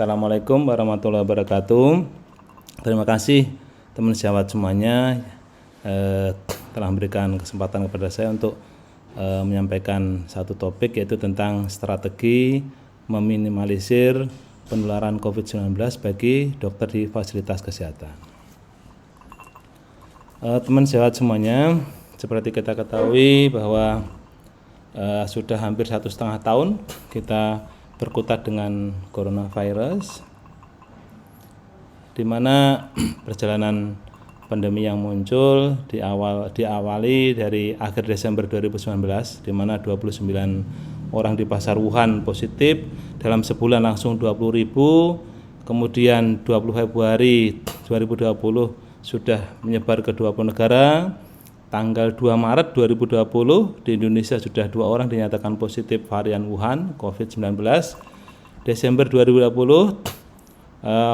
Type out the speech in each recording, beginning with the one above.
Assalamualaikum warahmatullahi wabarakatuh. Terima kasih teman sejawat semuanya telah memberikan kesempatan kepada saya untuk menyampaikan satu topik, yaitu tentang strategi meminimalisir penularan COVID-19 bagi dokter di fasilitas kesehatan. Teman sejawat semuanya, seperti kita ketahui bahwa sudah hampir 1,5 tahun kita berkutat dengan coronavirus, di mana perjalanan pandemi yang muncul diawali dari akhir Desember 2019, di mana 29 orang di pasar Wuhan positif, dalam sebulan langsung 20.000, kemudian 20 Februari 2020 sudah menyebar ke 20 negara. Tanggal 2 Maret 2020 di Indonesia sudah 2 orang dinyatakan positif varian Wuhan COVID-19. Desember 2020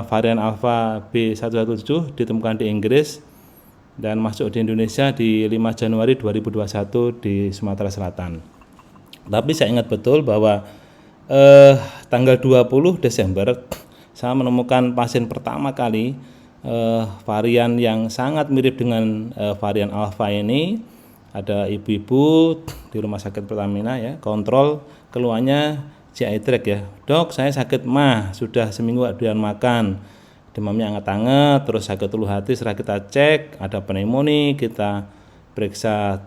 varian Alpha B117 ditemukan di Inggris dan masuk di Indonesia di 5 Januari 2021 di Sumatera Selatan. Tapi saya ingat betul bahwa tanggal 20 Desember saya menemukan pasien pertama kali varian yang sangat mirip dengan varian Alpha ini. Ada ibu-ibu di rumah sakit Pertamina ya, kontrol keluhannya GI tract ya. Dok, saya sakit mah, sudah seminggu tidak makan, demamnya anget-anget, terus sakit ulu hati. Setelah kita cek ada pneumonia, kita periksa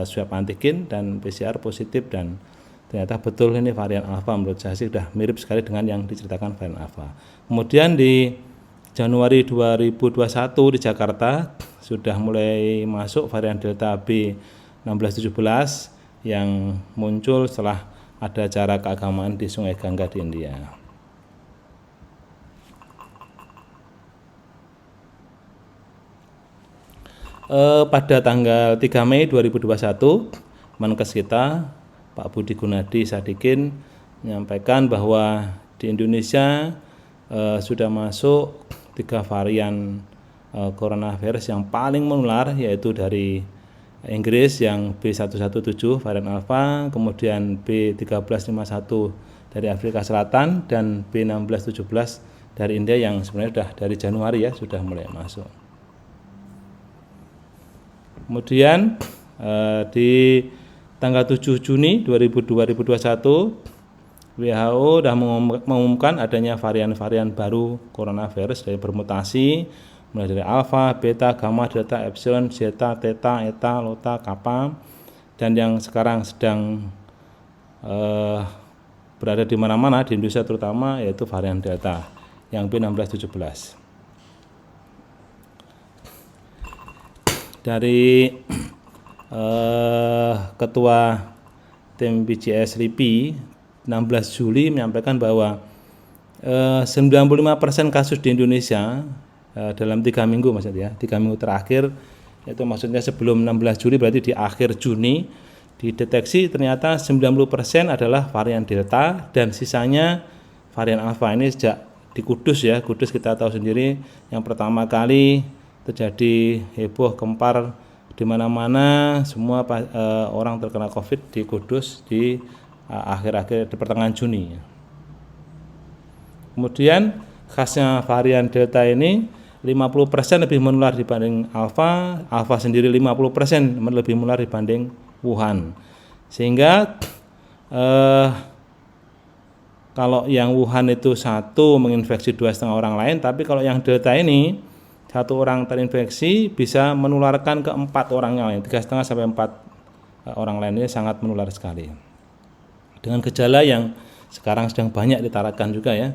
swab antigen dan PCR positif, dan ternyata betul ini varian Alpha. Menurut saya sih sudah mirip sekali dengan yang diceritakan varian Alpha. Kemudian di Januari 2021 di Jakarta sudah mulai masuk varian Delta B1617 yang muncul setelah ada acara keagamaan di Sungai Gangga di India. Pada tanggal 3 Mei 2021, Menkes kita Pak Budi Gunadi Sadikin menyampaikan bahwa di Indonesia sudah masuk 3 varian coronavirus yang paling menular, yaitu dari Inggris yang B117 varian Alpha, kemudian B1351 dari Afrika Selatan, dan B1617 dari India yang sebenarnya sudah dari Januari ya sudah mulai masuk. Kemudian di tanggal 7 Juni 2021 WHO sudah mengumumkan adanya varian-varian baru coronavirus dari bermutasi, mulai dari alpha, beta, gamma, delta, epsilon, zeta, theta, eta, lota, kappa, dan yang sekarang sedang berada di mana-mana di Indonesia terutama, yaitu varian delta yang B1617. Dari Ketua Tim BGS LIPI 16 Juli menyampaikan bahwa 95% kasus di Indonesia dalam 3 minggu maksudnya, 3 minggu terakhir, itu maksudnya sebelum 16 Juli berarti di akhir Juni, dideteksi ternyata 90% adalah varian Delta, dan sisanya varian Alpha. Ini sejak di Kudus ya, Kudus kita tahu sendiri yang pertama kali terjadi heboh gempar di mana-mana, semua orang terkena COVID di Kudus di akhir-akhir di pertengahan Juni. Kemudian khasnya varian Delta ini 50% lebih menular dibanding Alpha, Alpha sendiri 50% lebih menular dibanding Wuhan. Sehingga kalau yang Wuhan itu satu menginfeksi 2,5 orang lain, tapi kalau yang Delta ini satu orang terinfeksi bisa menularkan ke 4 orang yang lain, 3,5 sampai 4 orang lainnya, sangat menular sekali. Dengan gejala yang sekarang sedang banyak ditarakan juga ya,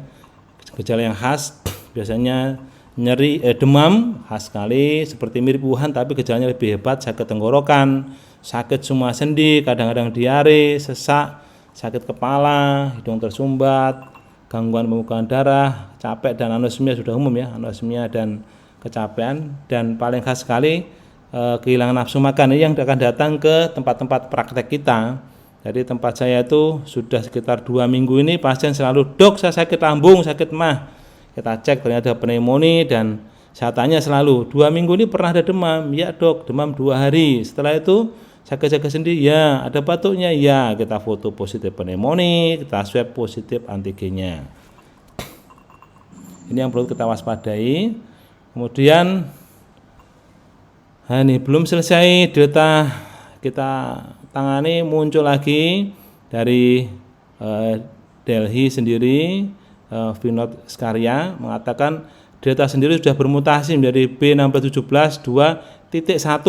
gejala yang khas biasanya nyeri, demam khas sekali seperti mirip Wuhan, tapi gejalanya lebih hebat, sakit tenggorokan, sakit semua sendi, kadang-kadang diare, sesak, sakit kepala, hidung tersumbat, gangguan pembukaan darah, capek, dan anosmia sudah umum ya, anosmia dan kecapean, dan paling khas sekali kehilangan nafsu makan. Ini yang akan datang ke tempat-tempat praktek kita. Jadi tempat saya itu sudah sekitar 2 minggu ini pasien selalu, dok saya sakit lambung, sakit mah. Kita cek ternyata pneumonia, dan saya tanya selalu, 2 minggu ini pernah ada demam? Ya dok, demam 2 hari. Setelah itu sakit-sakit sendi? Ya. Ada batuknya? Ya. Kita foto positif pneumonia, kita swab positif antigennya. Ini yang perlu kita waspadai. Kemudian ini belum selesai Delta kita tangani, muncul lagi dari Delhi sendiri. Vinod Skaria mengatakan Delta sendiri sudah bermutasi menjadi B1617 2.1.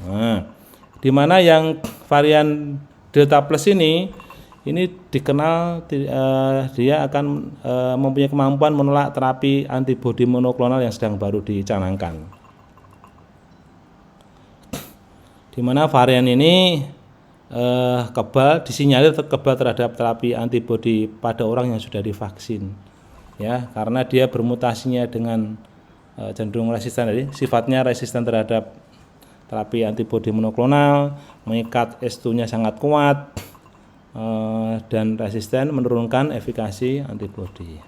Nah, di mana yang varian Delta Plus ini dikenal dia akan mempunyai kemampuan menolak terapi antibodi monoklonal yang sedang baru dicanangkan. Di mana varian ini disinyalir kebal terhadap terapi antibodi pada orang yang sudah divaksin, ya, karena dia bermutasinya dengan cenderung resisten, tadi sifatnya resisten terhadap terapi antibodi monoklonal, mengikat S2-nya sangat kuat, dan resisten, menurunkan efikasi antibodi.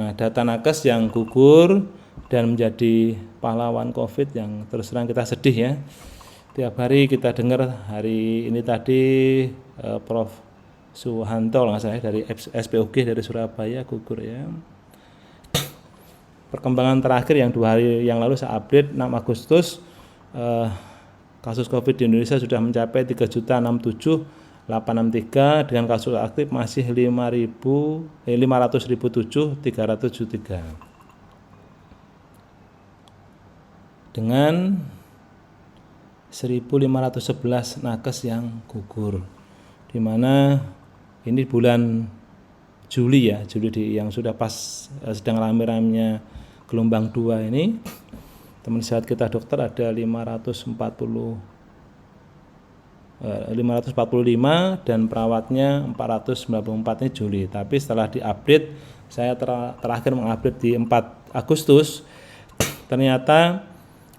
Nah, data nakes yang gugur dan menjadi pahlawan COVID yang terus terang kita sedih, ya. Tiap hari kita dengar, hari ini tadi Prof. Suhanto dari SPOG dari Surabaya gugur, ya. Perkembangan terakhir yang 2 hari yang lalu saya update 6 Agustus kasus COVID di Indonesia sudah mencapai 3.067.863 dengan kasus aktif masih 500.007.373 dengan 1.511 nakes yang gugur, di mana ini bulan Juli, ya, yang sudah pas sedang rame-ramenya gelombang 2 ini. Teman sehat kita dokter ada 545 dan perawatnya 494 ini Juli. Tapi setelah diupdate, saya terakhir mengupdate di 4 Agustus, ternyata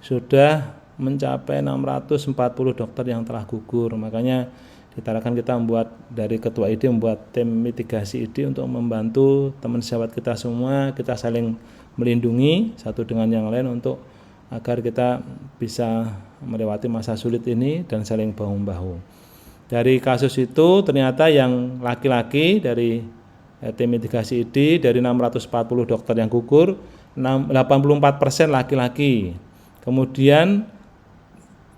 sudah mencapai 640 dokter yang telah gugur. Makanya kita membuat dari ketua ID membuat tim mitigasi ID untuk membantu teman sejawat kita semua, kita saling melindungi satu dengan yang lain untuk agar kita bisa melewati masa sulit ini dan saling bahu-membahu. Dari kasus itu ternyata yang laki-laki dari tim mitigasi ID dari 640 dokter yang gugur, 84% laki-laki. Kemudian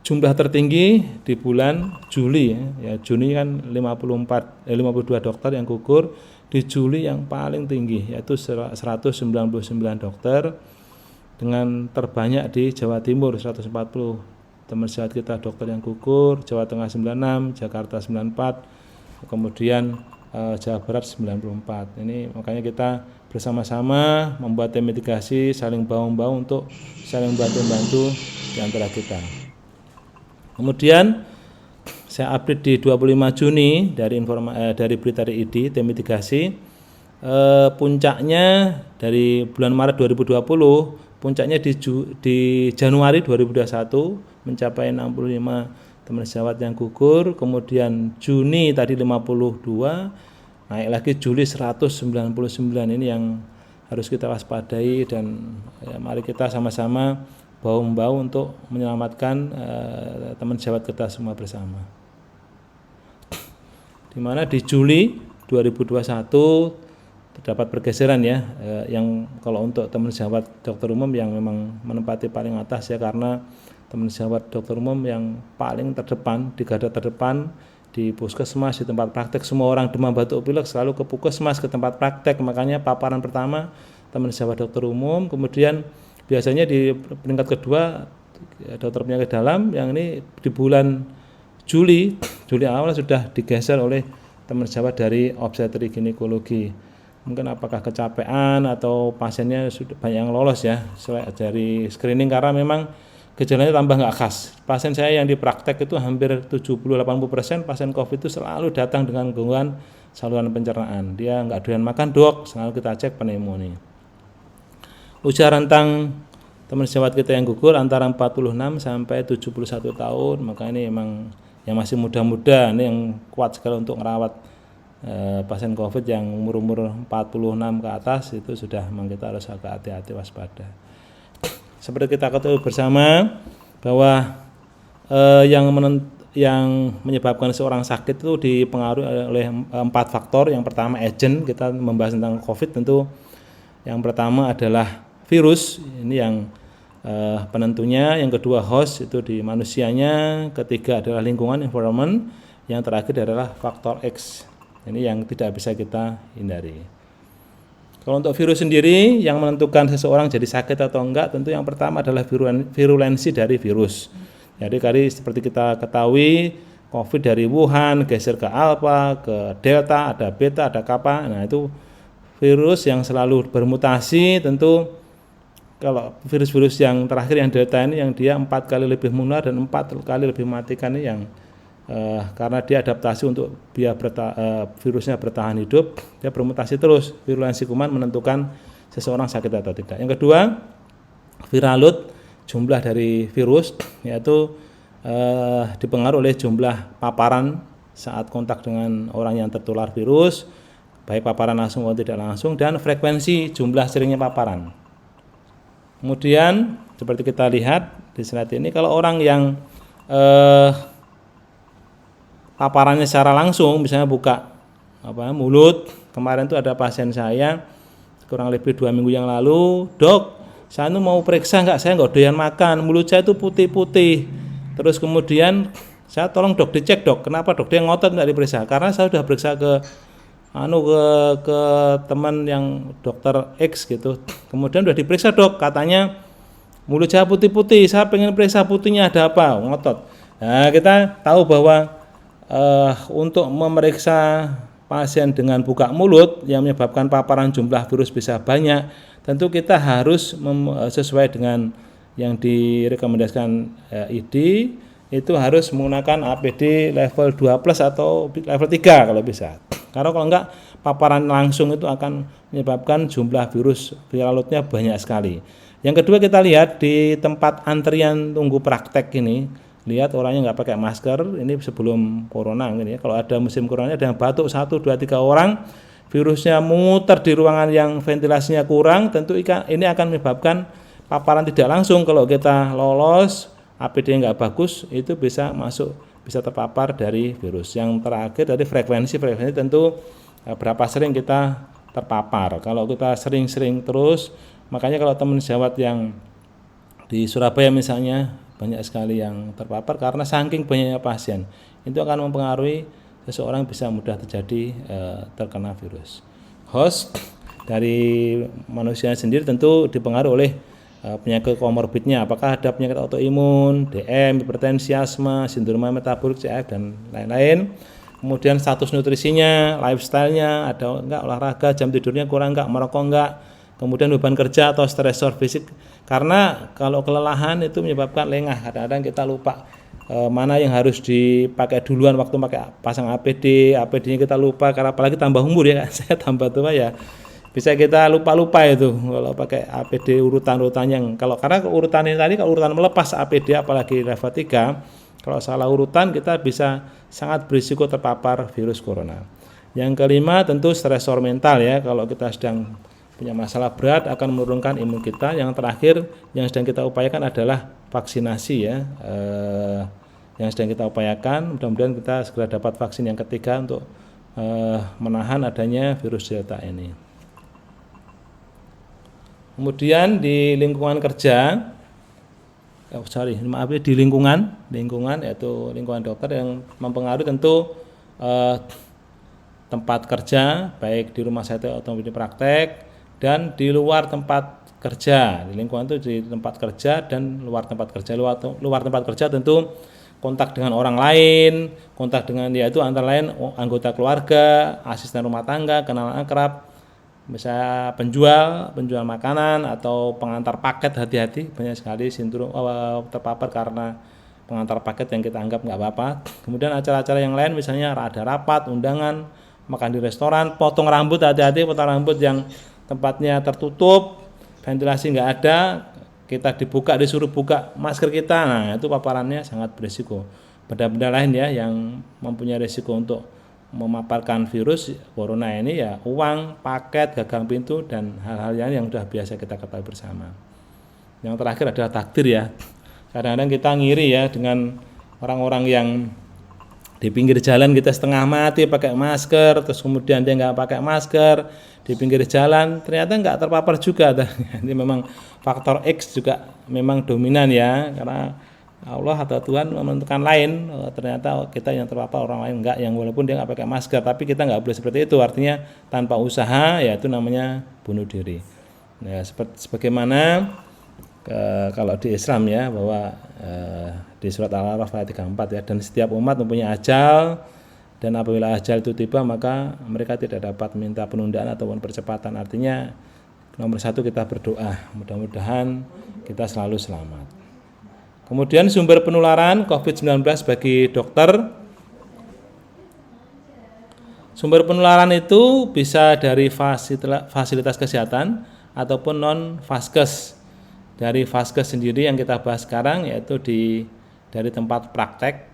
jumlah tertinggi di bulan Juli, ya, Juni kan 52 dokter yang gugur, di Juli yang paling tinggi yaitu 199 dokter, dengan terbanyak di Jawa Timur 140 teman sehat kita dokter yang gugur, Jawa Tengah 96, Jakarta 94, kemudian Jawa Barat 94. Ini makanya kita bersama-sama membuat tim mitigasi, saling bahu-membahu untuk saling bantu-bantu di antara kita. Kemudian saya update di 25 Juni dari berita dari ID tim mitigasi, puncaknya dari bulan Maret 2020, puncaknya di Januari 2021 mencapai 65 teman sejawat yang gugur, kemudian Juni tadi 52, naik lagi Juli 199. Ini yang harus kita waspadai dan ya, mari kita sama-sama bahu-membahu untuk menyelamatkan teman sejawat kita semua bersama. Di mana di Juli 2021 terdapat pergeseran, ya, yang kalau untuk teman sejawat dokter umum yang memang menempati paling atas, ya, karena teman sejawat dokter umum yang paling terdepan, di garda terdepan di puskesmas, di tempat praktek, semua orang demam batuk pilek selalu ke puskesmas, ke tempat praktek. Makanya paparan pertama teman sejawat dokter umum, kemudian biasanya di peringkat kedua dokter penyakit dalam, yang ini di bulan Juli awal sudah digeser oleh teman sejawat dari obstetrik ginekologi. Mungkin apakah kecapean atau pasiennya sudah banyak yang lolos, ya, dari screening, karena memang gejalanya tambah nggak khas. Pasien saya yang di praktek itu hampir 70-80% pasien COVID itu selalu datang dengan gangguan saluran pencernaan. Dia nggak doyan makan, dok, selalu kita cek pneumonia. Usia rentang teman sejawat kita yang gugur antara 46 sampai 71 tahun, maka ini memang yang masih muda-muda, ini yang kuat sekali untuk merawat pasien COVID yang umur 46 ke atas, itu sudah memang kita harus agak hati-hati, waspada. Seperti kita ketahui bersama bahwa yang menyebabkan seorang sakit itu dipengaruhi oleh 4 faktor. Yang pertama agent, kita membahas tentang COVID tentu Yang pertama adalah virus, ini yang penentunya. Yang kedua host, itu di manusianya. Ketiga adalah lingkungan, environment. Yang terakhir adalah faktor X, ini yang tidak bisa kita hindari. Kalau untuk virus sendiri, yang menentukan seseorang jadi sakit atau enggak, tentu yang pertama adalah virulensi dari virus. Jadi seperti kita ketahui, COVID dari Wuhan geser ke Alpha, ke Delta, ada Beta, ada Kappa. Nah, itu virus yang selalu bermutasi. Tentu kalau virus-virus yang terakhir yang Delta ini, yang dia 4 kali lebih menular dan 4 kali lebih mematikan, ini yang karena dia adaptasi untuk biar virusnya bertahan hidup, dia bermutasi terus. Virulensi kuman menentukan seseorang sakit atau tidak. Yang kedua, viral load, jumlah dari virus, yaitu dipengaruhi oleh jumlah paparan saat kontak dengan orang yang tertular virus, baik paparan langsung atau tidak langsung, dan frekuensi jumlah seringnya paparan. Kemudian seperti kita lihat di slide ini, kalau orang yang paparannya secara langsung, misalnya buka mulut, kemarin itu ada pasien saya kurang lebih 2 minggu yang lalu, dok, saya mau periksa enggak, saya enggak doyan makan, mulut saya itu putih-putih. Terus kemudian saya tolong dok dicek dok, kenapa dok dia ngotot enggak diperiksa? Karena saya sudah periksa ke teman yang dokter X gitu. Kemudian udah diperiksa dok, katanya mulut saya putih-putih, saya pengen periksa putihnya ada apa, ngotot. Nah, kita tahu bahwa untuk memeriksa pasien dengan buka mulut yang menyebabkan paparan jumlah virus bisa banyak, tentu kita harus sesuai dengan yang direkomendasikan ID, itu harus menggunakan APD level 2+ atau level 3 kalau bisa. Karena kalau enggak, paparan langsung itu akan menyebabkan jumlah virus viral load-nya banyak sekali. Yang kedua, kita lihat di tempat antrian tunggu praktek ini, lihat orangnya nggak pakai masker, ini sebelum corona ini ya. Kalau ada musim corona, ada yang batuk 1, 2, 3 orang, virusnya muter di ruangan yang ventilasinya kurang, tentu ini akan menyebabkan paparan tidak langsung. Kalau kita lolos, APD nggak bagus, itu bisa terpapar dari virus. Yang terakhir dari frekuensi tentu berapa sering kita terpapar. Kalau kita sering-sering terus, makanya kalau teman sejawat yang di Surabaya misalnya, banyak sekali yang terpapar karena saking banyaknya pasien, itu akan mempengaruhi seseorang bisa mudah terjadi terkena virus. Host dari manusia sendiri tentu dipengaruhi oleh penyakit komorbidnya, apakah ada penyakit autoimun, DM, hipertensi, asma, sindrom metabolik, CF, dan lain-lain. Kemudian status nutrisinya, lifestyle-nya, ada enggak olahraga, jam tidurnya kurang enggak, merokok enggak. Kemudian beban kerja atau stresor fisik, karena kalau kelelahan itu menyebabkan lengah. Kadang-kadang kita lupa mana yang harus dipakai duluan waktu pasang APD-nya kita lupa, karena apalagi tambah umur ya, saya tambah tua ya, bisa kita lupa itu kalau pakai APD urutan-urutan yang karena urutan ini tadi, kalau urutan melepas APD apalagi level 3, kalau salah urutan kita bisa sangat berisiko terpapar virus corona. Yang kelima tentu stresor mental ya, kalau kita sedang punya masalah berat akan menurunkan imun kita. Yang terakhir yang sedang kita upayakan adalah vaksinasi ya, yang sedang kita upayakan, mudah-mudahan kita segera dapat vaksin yang ketiga untuk menahan adanya virus Delta ini. Kemudian di lingkungan kerja, di lingkungan yaitu lingkungan dokter yang mempengaruhi tentu tempat kerja, baik di rumah sakit atau di praktek, dan di luar tempat kerja. Di lingkungan itu di tempat kerja dan luar tempat kerja. Luar tempat kerja tentu kontak dengan orang lain, kontak dengan yaitu antara lain anggota keluarga, asisten rumah tangga, kenalan akrab, misalnya penjual makanan atau pengantar paket. Hati-hati, banyak sekali sindrom terpapar karena pengantar paket yang kita anggap nggak apa-apa. Kemudian acara-acara yang lain, misalnya ada rapat, undangan, makan di restoran, potong rambut, hati-hati potong rambut yang tempatnya tertutup, ventilasi nggak ada, kita disuruh buka masker kita, nah itu paparannya sangat berisiko. Benda-benda lain ya yang mempunyai risiko untuk memaparkan virus corona ini ya uang, paket, gagang pintu, dan hal-hal yang sudah biasa kita ketahui bersama. Yang terakhir adalah takdir ya. Kadang-kadang kita ngiri ya dengan orang-orang yang Di pinggir jalan kita setengah mati pakai masker, terus kemudian dia nggak pakai masker di pinggir jalan, ternyata nggak terpapar juga. Ini memang faktor X juga memang dominan ya, karena Allah atau Tuhan menentukan lain. Ternyata kita yang terpapar, orang lain enggak, yang walaupun dia nggak pakai masker, tapi kita nggak boleh seperti itu. Artinya tanpa usaha, ya itu namanya bunuh diri. Ya, sebagaimana kalau di Islam ya, bahwa di surat Al-A'raf ayat 34 ya, dan setiap umat mempunyai ajal, dan apabila ajal itu tiba maka mereka tidak dapat minta penundaan ataupun percepatan. Artinya nomor satu kita berdoa, mudah-mudahan kita selalu selamat. Kemudian sumber penularan COVID-19 bagi dokter. Sumber penularan itu bisa dari fasilitas kesehatan ataupun non-vaskes. Dari vaskes sendiri yang kita bahas sekarang yaitu dari tempat praktek.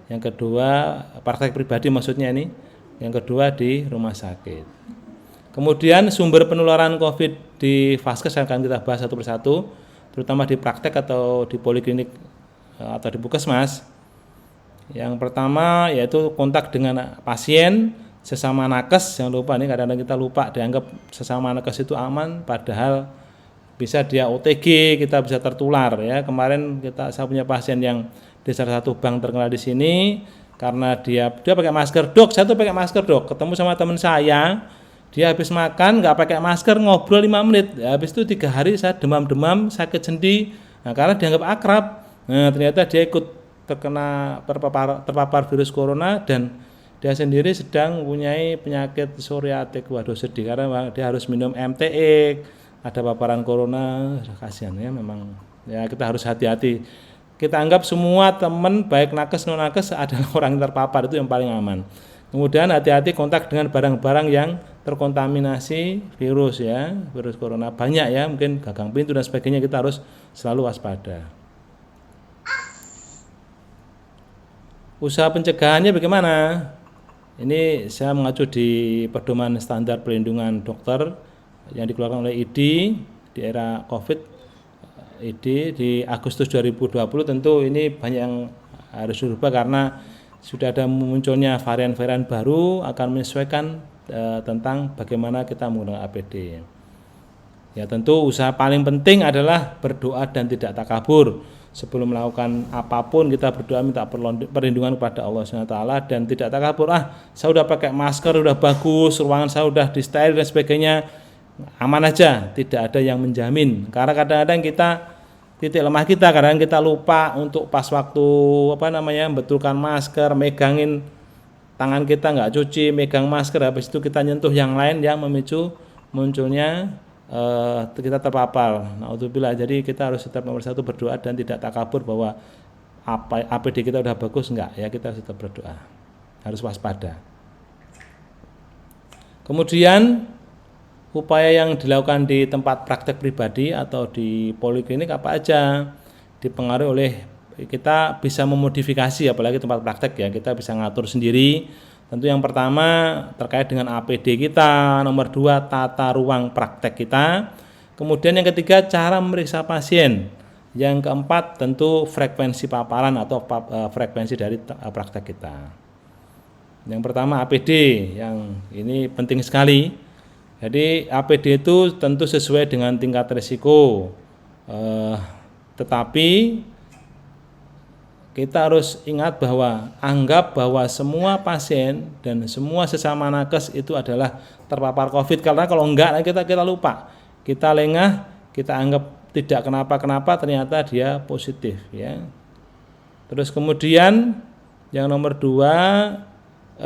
Yang kedua, praktek pribadi maksudnya ini. Yang kedua di rumah sakit. Kemudian sumber penularan COVID di vaskes akan kita bahas satu persatu, terutama di praktek atau di poliklinik atau di puskesmas. Yang pertama yaitu kontak dengan pasien sesama nakes. Jangan lupa, nih kadang-kadang kita lupa, dianggap sesama nakes itu aman, padahal bisa dia OTG, kita bisa tertular ya. Kemarin saya punya pasien yang di salah satu bank terkenal di sini, karena dia pakai masker. Dok, saya tuh pakai masker dok, ketemu sama teman saya, dia habis makan nggak pakai masker, ngobrol 5 menit, habis itu 3 hari saya demam-demam, sakit sendi. Nah, karena dianggap akrab, nah ternyata dia ikut terpapar virus corona, dan dia sendiri sedang mempunyai penyakit psoriatik. Waduh, sedih karena dia harus minum MTX, ada paparan corona. Kasihan ya, memang ya, kita harus hati-hati. Kita anggap semua teman baik nakes non nakes adalah orang yang terpapar, itu yang paling aman. Kemudian hati-hati kontak dengan barang-barang yang terkontaminasi virus ya, virus corona banyak ya, mungkin gagang pintu dan sebagainya, kita harus selalu waspada. Usaha pencegahannya bagaimana? Ini saya mengacu di pedoman standar perlindungan dokter yang dikeluarkan oleh ID di era COVID. ID di Agustus 2020, tentu ini banyak yang harus dirubah karena sudah ada munculnya varian-varian baru, akan menyesuaikan tentang bagaimana kita menggunakan APD. Ya, tentu usaha paling penting adalah berdoa dan tidak takabur. Sebelum melakukan apapun kita berdoa minta perlindungan kepada Allah SWT dan tidak takabur. Saya udah pakai masker, udah bagus, ruangan saya udah disteril dan sebagainya, aman aja. Tidak ada yang menjamin. Karena kadang-kadang titik lemah kita, kadang kita lupa untuk pas waktu betulkan masker, megangin tangan kita nggak cuci, megang masker, habis itu kita nyentuh yang lain yang memicu munculnya kita terpapar. Naudzubillah. Jadi kita harus tetap nomor satu berdoa dan tidak takabur bahwa APD kita udah bagus, enggak ya, kita harus tetap berdoa, harus waspada. Kemudian upaya yang dilakukan di tempat praktek pribadi atau di poliklinik apa aja, dipengaruhi oleh kita bisa memodifikasi, apalagi tempat praktek ya, kita bisa ngatur sendiri. Tentu yang pertama terkait dengan APD kita, nomor 2 tata ruang praktek kita, kemudian yang ketiga cara memeriksa pasien, yang keempat tentu frekuensi paparan atau frekuensi dari praktek kita. Yang pertama APD, yang ini penting sekali. Jadi APD itu tentu sesuai dengan tingkat risiko, tetapi kita harus ingat bahwa anggap bahwa semua pasien dan semua sesama nakes itu adalah terpapar COVID. Karena kalau enggak kita lupa, kita lengah, kita anggap tidak kenapa-kenapa, ternyata dia positif ya. Terus kemudian yang nomor 2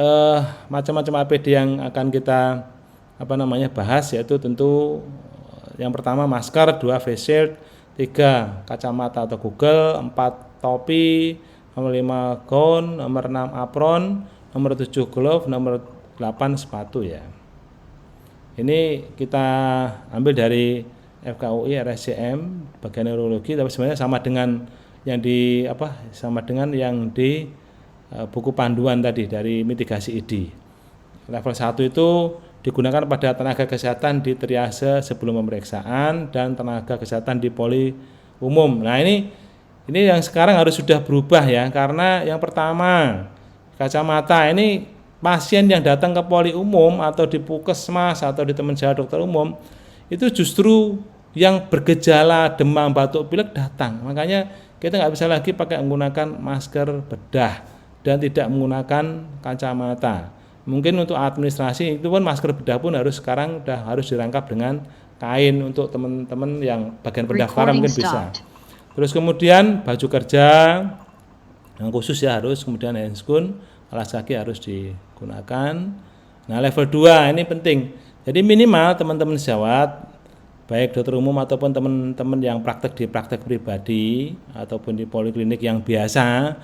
macam-macam APD yang akan kita bahas, yaitu tentu yang pertama masker, 2 face shield, 3 kacamata atau Google, 4 topi, nomor 5 gaun, nomor 6 apron, nomor 7 glove, nomor 8 sepatu ya. Ini kita ambil dari FKUI RSCM bagian neurologi, tapi sebenarnya sama dengan yang di buku panduan tadi dari mitigasi ID. Level 1 itu digunakan pada tenaga kesehatan di triase sebelum pemeriksaan dan tenaga kesehatan di poli umum. Nah, ini Ini yang sekarang harus sudah berubah ya, karena yang pertama kacamata ini pasien yang datang ke poli umum atau di puskesmas atau di teman jawat dokter umum itu justru yang bergejala demam batuk pilek datang. Makanya kita nggak bisa lagi pakai menggunakan masker bedah dan tidak menggunakan kacamata. Mungkin untuk administrasi itu pun masker bedah pun sekarang harus dirangkap dengan kain untuk teman-teman yang bagian pendaftaran mungkin bisa. Terus kemudian baju kerja yang khusus ya harus, kemudian handscoon, alas kaki harus digunakan. Nah level 2 ini penting. Jadi minimal teman-teman sejawat, baik dokter umum ataupun teman-teman yang praktek di praktek pribadi ataupun di poliklinik yang biasa,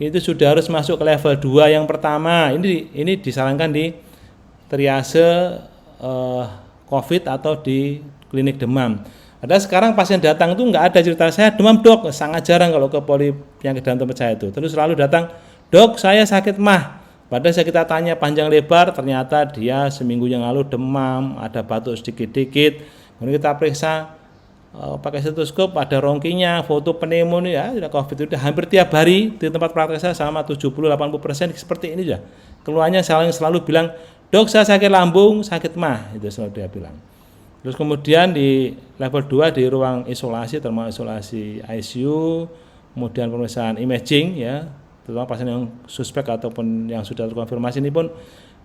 itu sudah harus masuk ke level 2 yang pertama. Ini disarankan di triase COVID atau di klinik demam. Ada sekarang pasien datang itu nggak ada cerita saya demam dok, sangat jarang kalau ke poli penyakit dalam tempat saya itu. Terus selalu datang, dok saya sakit mah. Padahal kita tanya panjang lebar, ternyata dia seminggu yang lalu demam, ada batuk sedikit-dikit. Kemudian kita periksa pakai stetoskop, ada rongkinya, foto pneumonia, sudah COVID itu hampir tiap hari di tempat praktek saya sama 70-80% seperti ini ya. Keluarnya selalu bilang, dok saya sakit lambung, sakit mah, itu selalu dia bilang. Terus kemudian di level 2 di ruang isolasi, termasuk isolasi ICU, kemudian pemeriksaan imaging ya, terutama pasien yang suspek ataupun yang sudah terkonfirmasi ini pun,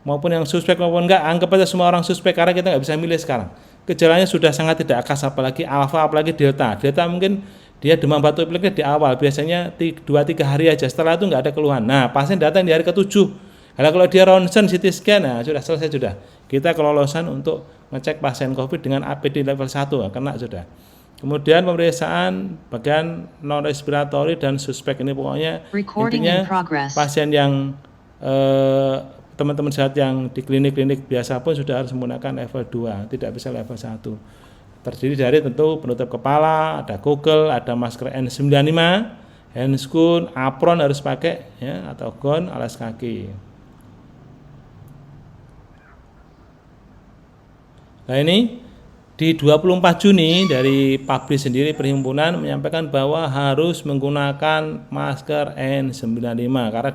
maupun yang suspek maupun enggak, anggap aja semua orang suspek karena kita nggak bisa milih sekarang. Gejalanya sudah sangat tidak khas, apalagi alfa, apalagi delta. Delta mungkin dia demam batuk pilek di awal, biasanya 2-3 hari aja, setelah itu nggak ada keluhan. Nah pasien datang di hari ke-7. Kalau dia ronsen, CT scan, nah sudah selesai sudah. Kita kelolosan untuk ngecek pasien COVID dengan APD level 1, kena sudah. Kemudian pemeriksaan bagian non respiratori dan suspek ini pokoknya intinya pasien yang teman-teman sehat yang di klinik-klinik biasa pun sudah harus menggunakan level 2, tidak bisa level 1. Terdiri dari tentu penutup kepala, ada goggle, ada masker N95, handscoon, apron harus pakai ya, atau gown, alas kaki. Nah ini di 24 Juni dari PABRI sendiri perhimpunan menyampaikan bahwa harus menggunakan masker N95 karena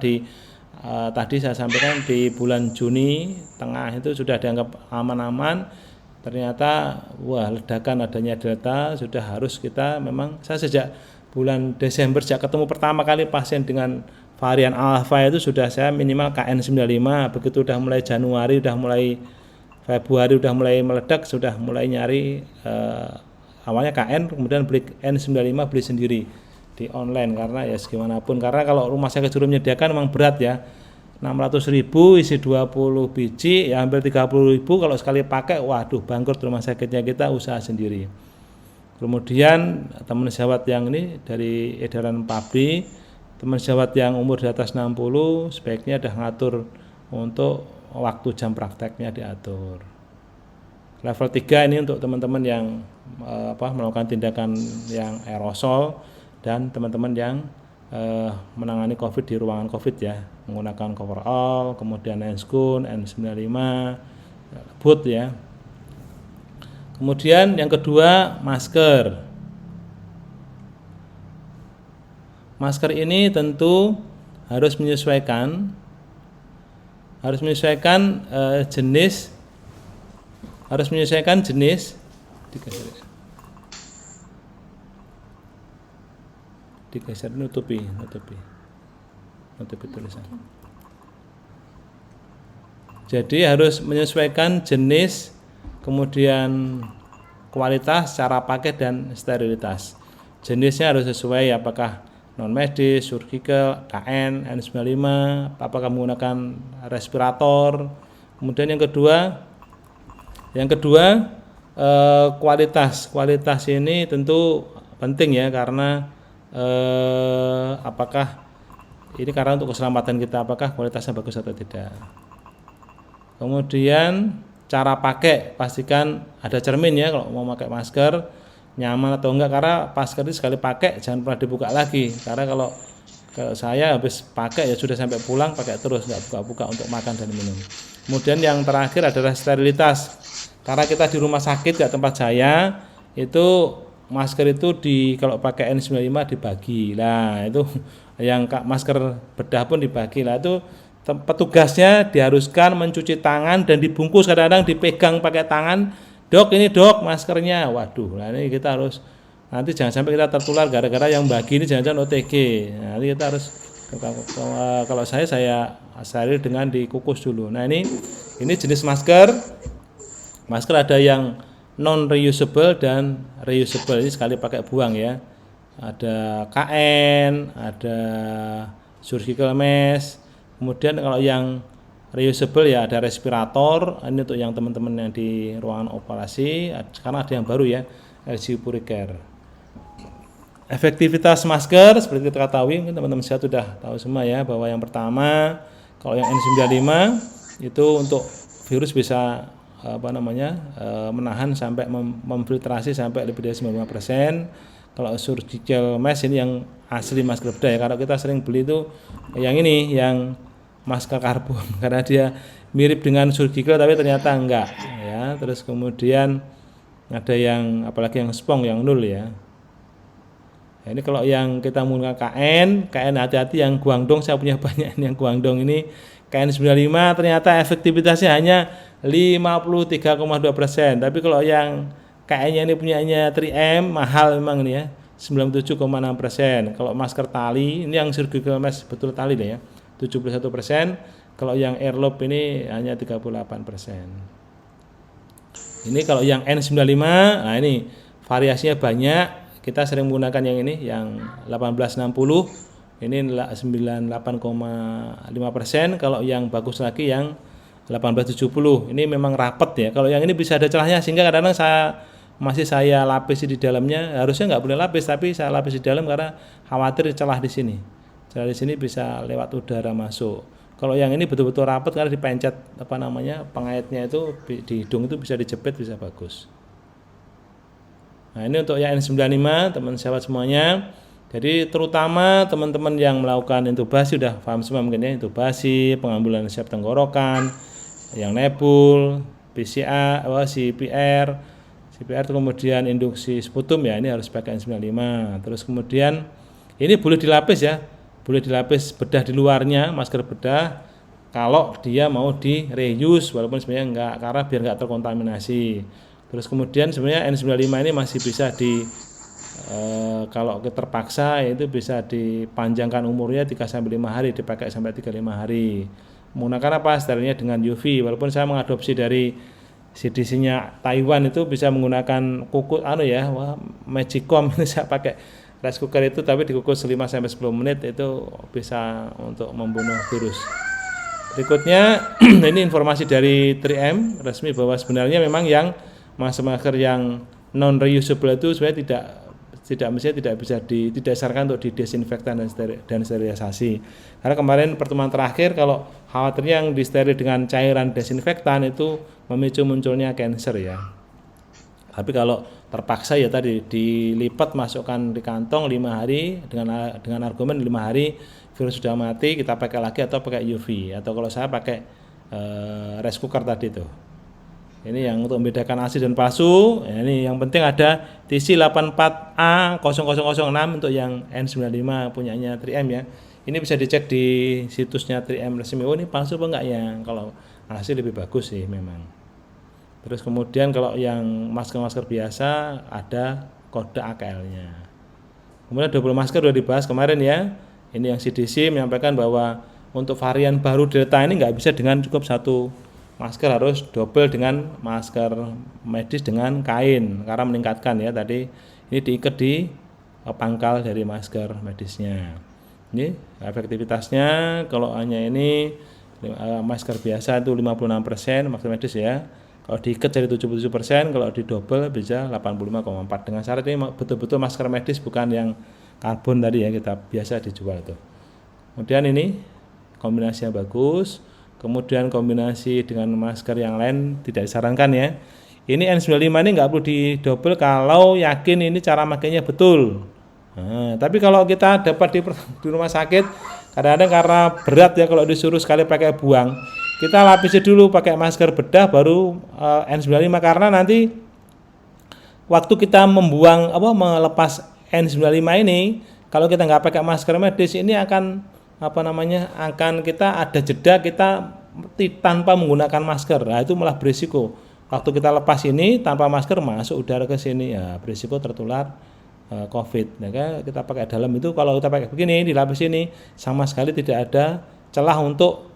tadi saya sampaikan di bulan Juni tengah itu sudah dianggap aman-aman, ternyata ledakan adanya Delta sudah harus kita memang, saya sejak bulan Desember sejak ketemu pertama kali pasien dengan varian Alpha itu sudah saya minimal KN95, begitu udah mulai Januari udah mulai Februari udah mulai meledak, sudah mulai nyari awalnya KN, kemudian beli N95 beli sendiri di online karena ya segimanapun, karena kalau rumah sakit suruh menyediakan memang berat ya, 600.000 isi 20 biji ya hampir 30.000, kalau sekali pakai waduh bangkrut rumah sakitnya, kita usaha sendiri. Kemudian teman sejawat yang ini dari edaran PABRI, teman sejawat yang umur di atas 60 sebaiknya udah ngatur untuk waktu jam prakteknya diatur. Level 3 ini untuk teman-teman yang melakukan tindakan yang aerosol dan teman-teman yang menangani COVID di ruangan COVID ya, menggunakan coverall, kemudian handscoon, N95, boot ya. Kemudian yang kedua masker. Masker ini tentu harus menyesuaikan jenis, digeser nutupi tulisan. Jadi harus menyesuaikan jenis, kemudian kualitas, cara pakai dan sterilitas. Jenisnya harus sesuai, apakah non medis, surgical, KN, N95, apakah menggunakan respirator. Kemudian yang kedua kualitas ini tentu penting ya, karena apakah ini karena untuk keselamatan kita, apakah kualitasnya bagus atau tidak. Kemudian cara pakai, pastikan ada cermin ya kalau mau pakai masker, nyaman atau enggak, karena masker itu sekali pakai jangan pernah dibuka lagi, karena kalau saya habis pakai ya sudah sampai pulang pakai terus, enggak buka-buka untuk makan dan minum. Kemudian yang terakhir adalah sterilitas, karena kita di rumah sakit, ke tempat saya itu masker itu kalau pakai N95 dibagi. Nah, itu yang masker bedah pun dibagi. Lah itu petugasnya diharuskan mencuci tangan dan dibungkus, kadang-kadang dipegang pakai tangan. Dok, ini dok maskernya. Waduh, nah ini kita harus, nanti jangan sampai kita tertular gara-gara yang bagi ini jangan-jangan OTG. Nah, nanti kita harus, kalau saya steril dengan dikukus dulu. Nah, ini jenis masker. Masker ada yang non reusable dan reusable, ini sekali pakai buang ya. Ada KN, ada surgical mask. Kemudian kalau yang reusable ya ada respirator. Ini untuk yang teman-teman yang di ruangan operasi, karena ada yang baru ya, LG Puricare. Efektivitas masker seperti kita ketahui, teman-teman saya sudah tahu semua ya, bahwa yang pertama kalau yang N95 itu untuk virus bisa menahan sampai memfiltrasi sampai lebih dari 95%. Kalau surgical mask ini yang asli masker bedah ya. Kalau kita sering beli itu yang ini, yang masker karbon karena dia mirip dengan surgical tapi ternyata enggak ya. Terus kemudian ada yang apalagi yang spong yang nol ya. Nah, ini kalau yang kita menggunakan KN hati-hati yang Guangdong, saya punya banyak yang Guangdong ini. KN95 ternyata efektivitasnya hanya 53,2%. Tapi kalau yang KN-nya ini punyanya 3M, mahal memang ini ya, 97,6%. Kalau masker tali, ini yang surgical mask betul tali deh ya, 71%. Kalau yang airloop ini hanya 38%. Ini kalau yang N95, nah ini variasinya banyak. Kita sering menggunakan yang ini, yang 1860. Ini 98,5%. Kalau yang bagus lagi yang 1870. Ini memang rapat ya. Kalau yang ini bisa ada celahnya, sehingga kadang-kadang saya lapisi di dalamnya. Harusnya nggak boleh lapis, tapi saya lapis di dalam karena khawatir celah di sini. Celah di sini bisa lewat udara masuk. Kalau yang ini betul-betul rapat karena dipencet pengaitnya itu di hidung itu bisa dijepit, bisa bagus. Nah, ini untuk yang N95, teman sahabat semuanya. Jadi terutama teman-teman yang melakukan intubasi udah paham semua mungkin ya, intubasi, pengambilan resep tenggorokan, yang nebul, PCR, CPR itu kemudian induksi sputum ya, ini harus pakai N95. Terus kemudian ini boleh dilapis ya, boleh dilapis bedah di luarnya, masker bedah kalau dia mau di reuse, walaupun sebenarnya enggak, karena biar enggak terkontaminasi. Terus kemudian sebenarnya N95 ini masih bisa kalau terpaksa itu bisa dipanjangkan umurnya 3-5 hari, dipakai sampai 35 hari. Menggunakan apa? Sterilnya dengan UV. Walaupun saya mengadopsi dari CDC-nya Taiwan, itu bisa menggunakan kukus Magicom. Ini saya pakai rice cooker itu, tapi dikukus 5-10 menit itu bisa untuk membunuh virus. Berikutnya ini informasi dari 3M resmi bahwa sebenarnya memang yang masker yang non reusable itu sebenarnya tidak bisa didasarkan untuk didesinfektan dan sterilisasi. Karena kemarin pertemuan terakhir, kalau khawatirnya yang disteril dengan cairan desinfektan itu memicu munculnya kanker ya. Tapi kalau terpaksa ya tadi dilipat, masukkan di kantong 5 hari dengan argumen 5 hari virus sudah mati, kita pakai lagi atau pakai UV, atau kalau saya pakai rice cooker tadi tuh. Ini yang untuk membedakan asli dan palsu. Ini yang penting ada TC 84A0006 untuk yang N95 punyanya 3M ya. Ini bisa dicek di situsnya 3M resmi. Oh, ini palsu apa enggak ya? Kalau asli lebih bagus sih memang. Terus kemudian kalau yang masker-masker biasa ada kode AKL-nya. Kemudian double masker sudah dibahas kemarin ya. Ini yang CDC menyampaikan bahwa untuk varian baru Delta ini nggak bisa dengan cukup satu masker, harus double dengan masker medis dengan kain karena meningkatkan ya, tadi ini diikat di pangkal dari masker medisnya. Ini efektivitasnya kalau hanya ini masker biasa itu 56% masker medis ya. Kalau diikat jadi 77%, kalau di double bisa 85,4. Dengan syarat ini betul-betul masker medis, bukan yang karbon tadi ya kita biasa dijual tuh. Kemudian ini kombinasinya bagus. Kemudian kombinasi dengan masker yang lain tidak disarankan ya. Ini N95 ini nggak perlu di double kalau yakin ini cara makainya betul. Nah, tapi kalau kita dapat di rumah sakit, kadang-kadang karena berat ya kalau disuruh sekali pakai buang, kita lapisi dulu pakai masker bedah baru N95, karena nanti waktu kita melepas N95 ini, kalau kita nggak pakai masker medis ini akan akan kita ada jeda kita tanpa menggunakan masker. Nah, itu malah berisiko. Waktu kita lepas ini tanpa masker masuk udara ke sini, ya berisiko tertular COVID. Nah, kita pakai dalam itu, kalau kita pakai begini dilapis ini sama sekali tidak ada celah untuk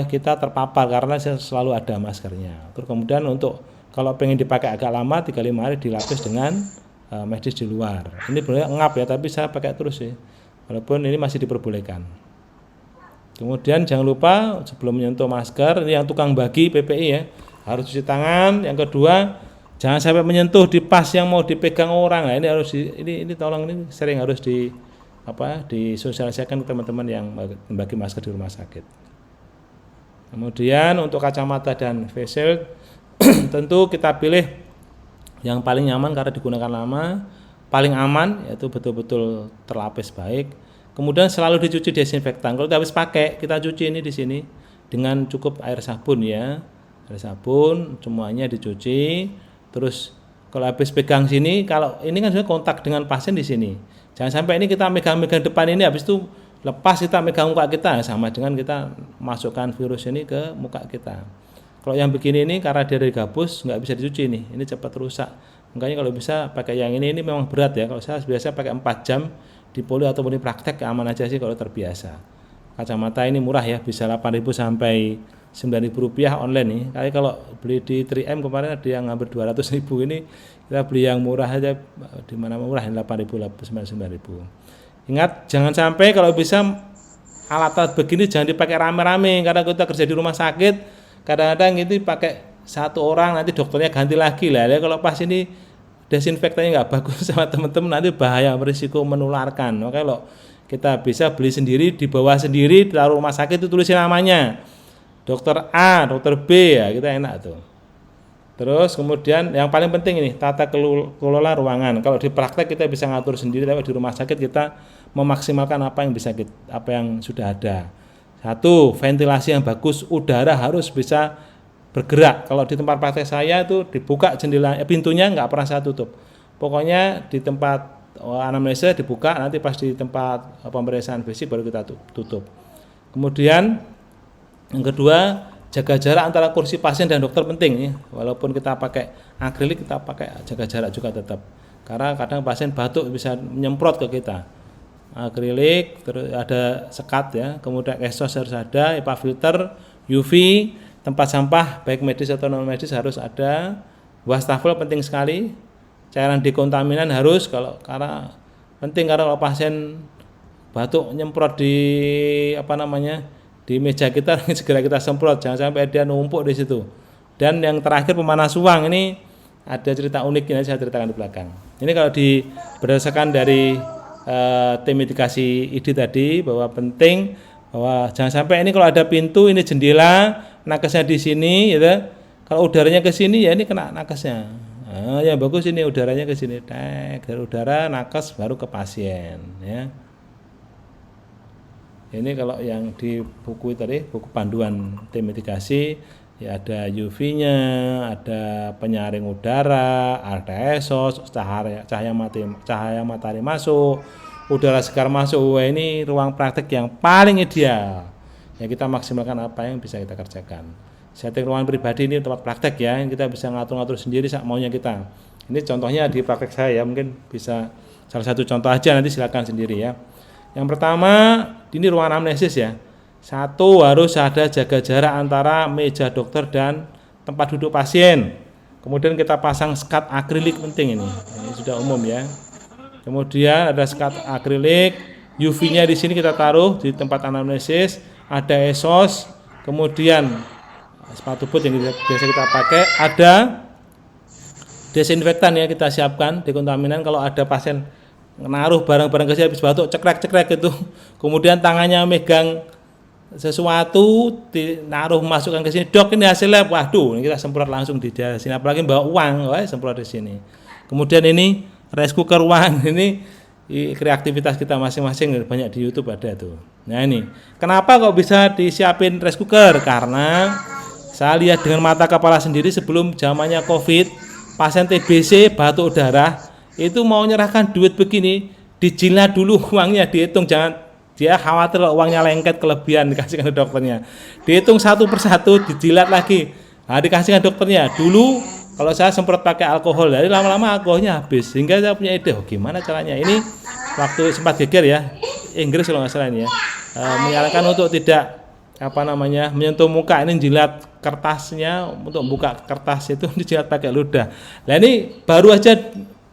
kita terpapar karena selalu ada maskernya. Terus kemudian untuk kalau pengen dipakai agak lama 3-5 hari dilapis dengan medis di luar. Ini benar ngap ya, tapi saya pakai terus sih. Walaupun ini masih diperbolehkan. Kemudian jangan lupa sebelum menyentuh masker, ini yang tukang bagi PPI ya, harus cuci tangan. Yang kedua, jangan sampai menyentuh di pas yang mau dipegang orang. Nah, ini harus ini tolong, ini sering harus disosialisasikan ke teman-teman yang bagi masker di rumah sakit. Kemudian untuk kacamata dan face shield tentu kita pilih yang paling nyaman karena digunakan lama, paling aman yaitu betul-betul terlapis baik. Kemudian selalu dicuci desinfektan. Kalau kita habis pakai, kita cuci ini di sini dengan cukup air sabun ya. Air sabun semuanya dicuci. Terus kalau habis pegang sini, kalau ini kan sudah kontak dengan pasien di sini. Jangan sampai ini kita megang-megang depan ini, habis itu lepas kita megang muka kita, sama dengan kita masukkan virus ini ke muka kita. Kalau yang begini ini karena dia dari gabus nggak bisa dicuci nih, ini cepat rusak. Makanya kalau bisa pakai yang ini memang berat ya. Kalau saya biasa pakai 4 jam di poli ataupun di praktek, aman aja sih kalau terbiasa. Kacamata ini murah ya, bisa 8.000 sampai 9.000 rupiah online nih. Kali kalau beli di 3M kemarin ada yang hampir 200.000, ini kita beli yang murah aja, di mana murah 8.000 9.000. Ingat jangan sampai kalau bisa alat-alat begini jangan dipakai rame-rame, karena kita kerja di rumah sakit kadang-kadang itu pakai satu orang, nanti dokternya ganti lagi lah. Kalau pas ini desinfektannya nggak bagus sama teman-teman, nanti bahaya, berisiko menularkan. Makanya kalau kita bisa beli sendiri, dibawa sendiri, taruh rumah sakit itu tulisin namanya, dokter A, dokter B ya, kita enak tuh. Terus kemudian yang paling penting ini tata kelola ruangan. Kalau di praktek kita bisa ngatur sendiri, tapi di rumah sakit kita memaksimalkan apa yang sudah ada. Satu, ventilasi yang bagus, udara harus bisa bergerak. Kalau di tempat praktek saya itu dibuka jendela, pintunya nggak pernah saya tutup. Pokoknya di tempat anamnesa dibuka, nanti pas di tempat pemeriksaan fisik baru kita tutup. Kemudian yang kedua, jaga jarak antara kursi pasien dan dokter penting ya. Walaupun kita pakai akrilik, kita pakai jaga jarak juga tetap. Karena kadang pasien batuk bisa menyemprot ke kita. Akrilik, terus ada sekat ya, kemudian exhaust harus ada, HEPA filter, UV, tempat sampah baik medis atau non medis harus ada, wastafel penting sekali, cairan dekontaminan harus, karena kalau pasien batuk nyemprot di di meja kita segera kita semprot, jangan sampai dia numpuk di situ. Dan yang terakhir pemanas ruang, ini ada cerita unik ini saya ceritakan di belakang. Ini kalau berdasarkan dari tim mitigasi ID tadi, bahwa penting bahwa jangan sampai ini kalau ada pintu, ini jendela, nakesnya di sini gitu. Kalau udaranya ke sini ya ini kena nakesnya. Nah, yang bagus ini udaranya ke sini, dari udara nakes baru ke pasien ya. Ini kalau yang di buku tadi, buku panduan tim mitigasi ya, ada UV-nya, ada penyaring udara, ada exhaust, cahaya matahari masuk, udara segar masuk. Wah, ini ruang praktek yang paling ideal. Ya, kita maksimalkan apa yang bisa kita kerjakan. Setting ruangan pribadi ini tempat praktek ya, yang kita bisa ngatur-ngatur sendiri maunya kita. Ini contohnya di praktek saya, mungkin bisa salah satu contoh aja, nanti silakan sendiri ya. Yang pertama, ini ruangan anamnesis ya. Satu, harus ada jaga jarak antara meja dokter dan tempat duduk pasien. Kemudian kita pasang sekat akrilik, penting ini sudah umum ya. Kemudian ada sekat akrilik, UV-nya di sini kita taruh di tempat anamnesis, ada exhaust, kemudian sepatu boot yang biasa kita pakai, ada desinfektan ya kita siapkan, dekontaminan. Kalau ada pasien naruh barang-barang ke sini habis batuk cekrek-cekrek gitu, kemudian tangannya megang sesuatu, naruh masukkan ke sini, dok ini hasilnya, waduh, ini kita semprot langsung di sini, apalagi bawa uang, semprot di sini. Kemudian ini rice cooker uang, ini kreativitas kita masing-masing, banyak di YouTube ada tuh. Nah ini, kenapa kok bisa disiapin rice cooker? Karena saya lihat dengan mata kepala sendiri sebelum zamannya COVID, pasien TBC batuk darah itu mau nyerahkan duit begini, dijilat dulu uangnya, dihitung, jangan dia khawatir kalau uangnya lengket kelebihan dikasihkan ke dokternya. Dihitung satu persatu, dijilat lagi. Nah, dikasihkan dokternya. Dulu kalau saya sempat pakai alkohol, jadi lama-lama alkoholnya habis. Sehingga saya punya ide, gimana caranya? Ini waktu sempat geger ya, Inggris kalau nggak salah ini ya, menyarankan untuk tidak menyentuh muka, ini jilat kertasnya, untuk buka kertas itu dijilat pakai ludah. Nah ini baru aja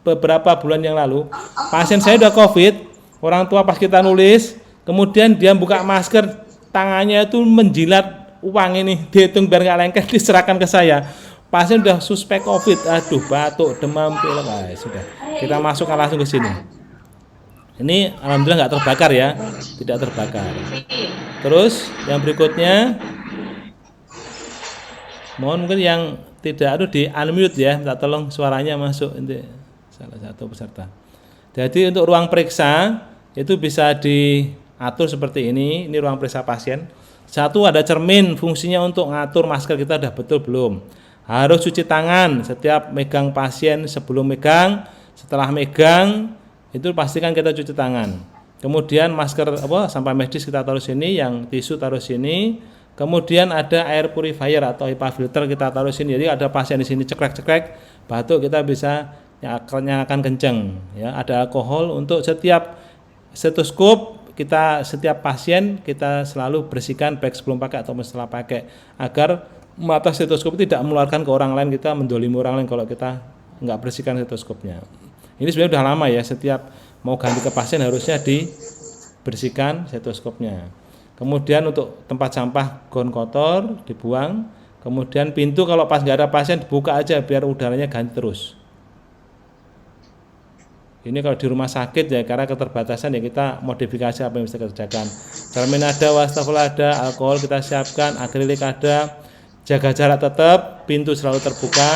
beberapa bulan yang lalu pasien saya udah COVID, orang tua pas kita nulis, kemudian dia buka masker, tangannya itu menjilat uang ini, dihitung biar nggak lengket, diserahkan ke saya. Pasien udah suspek COVID, aduh batuk, demam, pilek, sudah kita masukkan langsung ke sini. Ini alhamdulillah nggak terbakar ya, tidak terbakar. Terus yang berikutnya, mohon mungkin yang tidak di unmute ya, minta tolong suaranya masuk, ini salah satu peserta. Jadi untuk ruang periksa itu bisa diatur seperti ini ruang periksa pasien. Satu, ada cermin, fungsinya untuk ngatur masker kita udah betul belum. Harus cuci tangan setiap megang pasien, sebelum megang, setelah megang itu pastikan kita cuci tangan. Kemudian masker sampah medis kita taruh sini, yang tisu taruh sini. Kemudian ada air purifier atau HEPA filter kita taruh sini. Jadi ada pasien di sini cekrek-cekrek, batuk, kita bisa nyalakan kenceng ya. Ada alkohol untuk setiap stetoskop, kita setiap pasien kita selalu bersihkan baik sebelum pakai atau setelah pakai, agar mata stetoskop tidak menularkan ke orang lain, kita mendolimi orang lain kalau kita nggak bersihkan stetoskopnya. Ini sebenarnya udah lama ya, setiap mau ganti ke pasien harusnya dibersihkan stetoskopnya. Kemudian untuk tempat sampah gon kotor dibuang. Kemudian pintu kalau pas nggak ada pasien dibuka aja biar udaranya ganti terus. Ini kalau di rumah sakit ya, karena keterbatasan ya kita modifikasi apa yang bisa kita kerjakan. Cermin ada, wastafel ada, alkohol kita siapkan, akrilik ada, jaga jarak tetap, pintu selalu terbuka.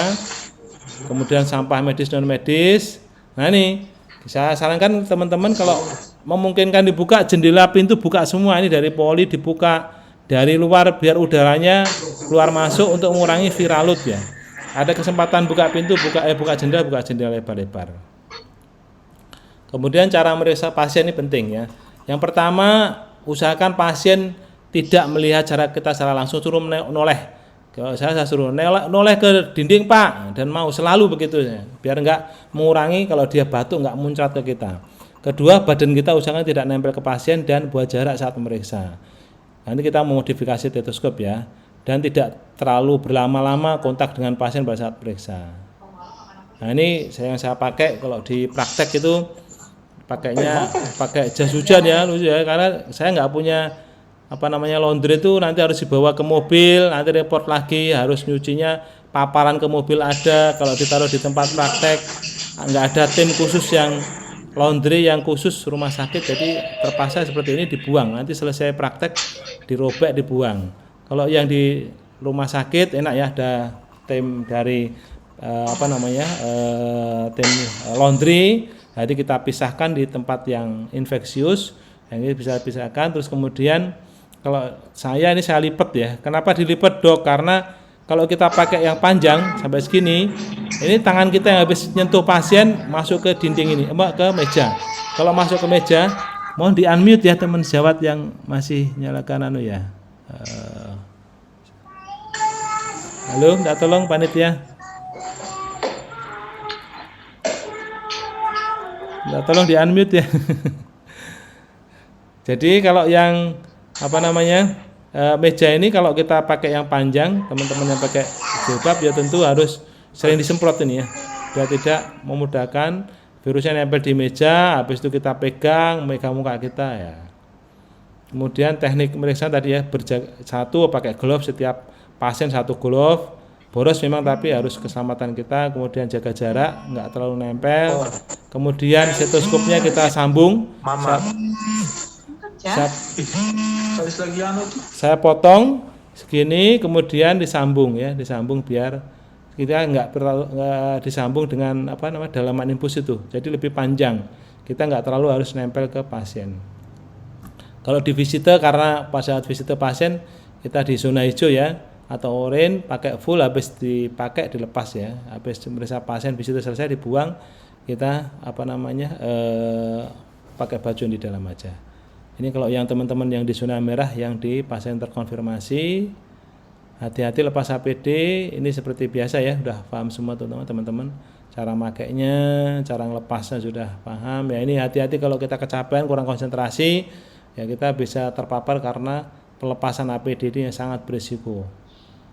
Kemudian sampah medis non medis. Nah ini saya sarankan teman-teman kalau memungkinkan dibuka jendela, pintu buka semua, ini dari poli dibuka dari luar biar udaranya keluar masuk untuk mengurangi viral load ya. Ada kesempatan buka pintu, buka jendela lebar-lebar. Kemudian cara meriksa pasien ini penting ya. Yang pertama, usahakan pasien tidak melihat jarak kita secara langsung, suruh noleh. Kalau saya suruh noleh ke dinding Pak, dan mau selalu begitu ya, biar enggak mengurangi kalau dia batuk enggak muncrat ke kita. Kedua, badan kita usahakan tidak nempel ke pasien dan buat jarak saat memeriksa. Nanti kita memodifikasi stetoskop ya, dan tidak terlalu berlama-lama kontak dengan pasien pada saat periksa. Nah ini yang saya pakai kalau di praktek itu pakai jas hujan ya, karena saya nggak punya laundry itu, nanti harus dibawa ke mobil, nanti repot lagi, harus nyucinya paparan ke mobil ada, kalau ditaruh di tempat praktek nggak ada tim khusus yang laundry yang khusus rumah sakit, jadi terpaksa seperti ini dibuang, nanti selesai praktek dirobek dibuang. Kalau yang di rumah sakit enak ya, ada tim dari tim laundry, jadi kita pisahkan di tempat yang infeksius, yang ini bisa pisahkan. Terus kemudian kalau saya lipat ya. Kenapa dilipat dok? Karena kalau kita pakai yang panjang sampai segini, ini tangan kita yang habis nyentuh pasien masuk ke dinding ini, ke meja. Kalau masuk ke meja, mohon di unmute ya teman sejawat yang masih nyalakan ya. Halo, minta tolong panitia. Minta tolong di unmute ya. Jadi kalau yang meja ini kalau kita pakai yang panjang, teman-teman yang pakai jilbab ya tentu harus sering disemprot ini ya, biar tidak memudahkan virusnya nempel di meja, habis itu kita megang muka kita ya. Kemudian teknik meriksa tadi ya, satu pakai glove, setiap pasien satu glove, boros memang tapi harus keselamatan kita. Kemudian jaga jarak, nggak terlalu nempel. Kemudian stetoskopnya kita sambung. Saya potong segini, kemudian disambung ya, biar kita nggak disambung dengan dalaman infus itu, jadi lebih panjang, kita nggak terlalu harus nempel ke pasien. Kalau di visite, karena pada saat visite pasien kita di zona hijau ya, atau urin pakai full, habis dipakai dilepas ya, habis memeriksa pasien di situ selesai dibuang, kita pakai baju yang di dalam aja. Ini kalau yang teman-teman yang di zona merah, yang di pasien terkonfirmasi, hati-hati lepas APD. Ini seperti biasa ya, udah paham semua teman-teman, cara makainya, cara ngelepasnya sudah paham ya. Ini hati-hati kalau kita kecapean, kurang konsentrasi ya, kita bisa terpapar karena pelepasan APD ini yang sangat berisiko.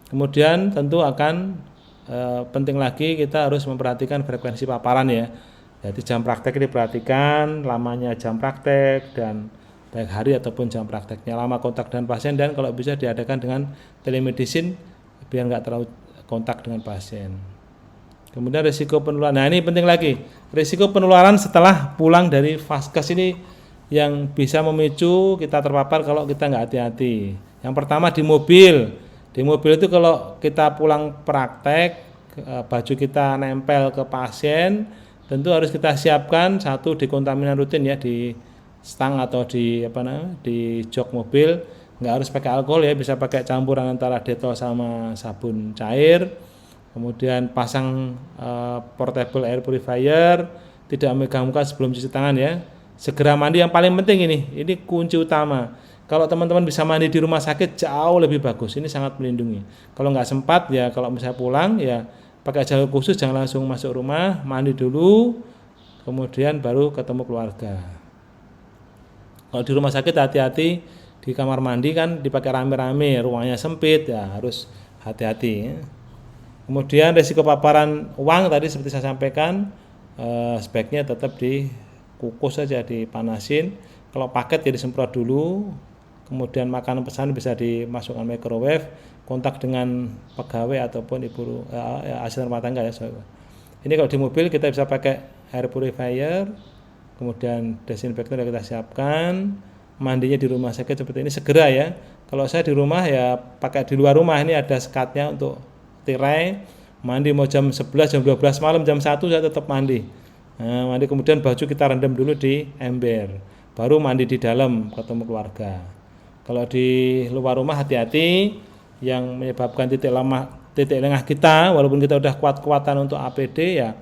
Kemudian tentu akan penting lagi kita harus memperhatikan frekuensi paparan ya. Jadi jam praktek diperhatikan, lamanya jam praktek, dan baik hari ataupun jam prakteknya, lama kontak dengan pasien, dan kalau bisa diadakan dengan telemedicine biar nggak terlalu kontak dengan pasien. Kemudian risiko penularan, nah ini penting lagi, risiko penularan setelah pulang dari vaskes ini yang bisa memicu kita terpapar kalau kita nggak hati-hati. Yang pertama di mobil itu kalau kita pulang praktek, baju kita nempel ke pasien, tentu harus kita siapkan satu dekontaminan rutin ya, di stang atau di jok mobil. Nggak harus pakai alkohol ya, bisa pakai campuran antara detol sama sabun cair. Kemudian pasang portable air purifier, tidak memegang muka sebelum cuci tangan ya. Segera mandi, yang paling penting ini kunci utama. Kalau teman-teman bisa mandi di rumah sakit jauh lebih bagus, ini sangat melindungi. Kalau nggak sempat ya, kalau misalnya pulang ya pakai jalur khusus, jangan langsung masuk rumah, mandi dulu, kemudian baru ketemu keluarga. Kalau di rumah sakit hati-hati, di kamar mandi kan dipakai rame-rame, ruangnya sempit ya, harus hati-hati. Kemudian risiko paparan uang tadi seperti saya sampaikan, sebaiknya tetap dikukus saja, dipanasin. Kalau paket ya disemprot dulu. Kemudian makanan pesanan bisa dimasukkan microwave, kontak dengan pegawai ataupun ibu asisten rumah tangga ya. Ini kalau di mobil kita bisa pakai air purifier, kemudian desinfektan yang kita siapkan. Mandinya di rumah sakit seperti ini segera ya. Kalau saya di rumah ya pakai di luar rumah, ini ada sekatnya untuk tirai. Mandi mau jam 11, jam 12 malam, jam 1 saya tetap mandi. Nah, mandi kemudian baju kita rendam dulu di ember, baru mandi di dalam ketemu keluarga. Kalau di luar rumah hati-hati, yang menyebabkan titik lengah kita, walaupun kita udah kuat-kuatan untuk APD ya,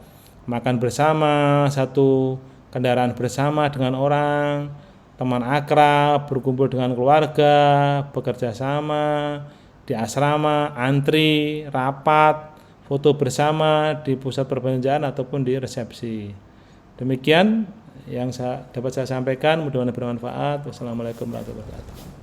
makan bersama, satu kendaraan bersama dengan orang, teman akrab, berkumpul dengan keluarga, bekerja sama, di asrama, antri, rapat, foto bersama di pusat perbelanjaan ataupun di resepsi. Demikian yang dapat saya sampaikan, mudah-mudahan bermanfaat. Wassalamualaikum warahmatullahi wabarakatuh.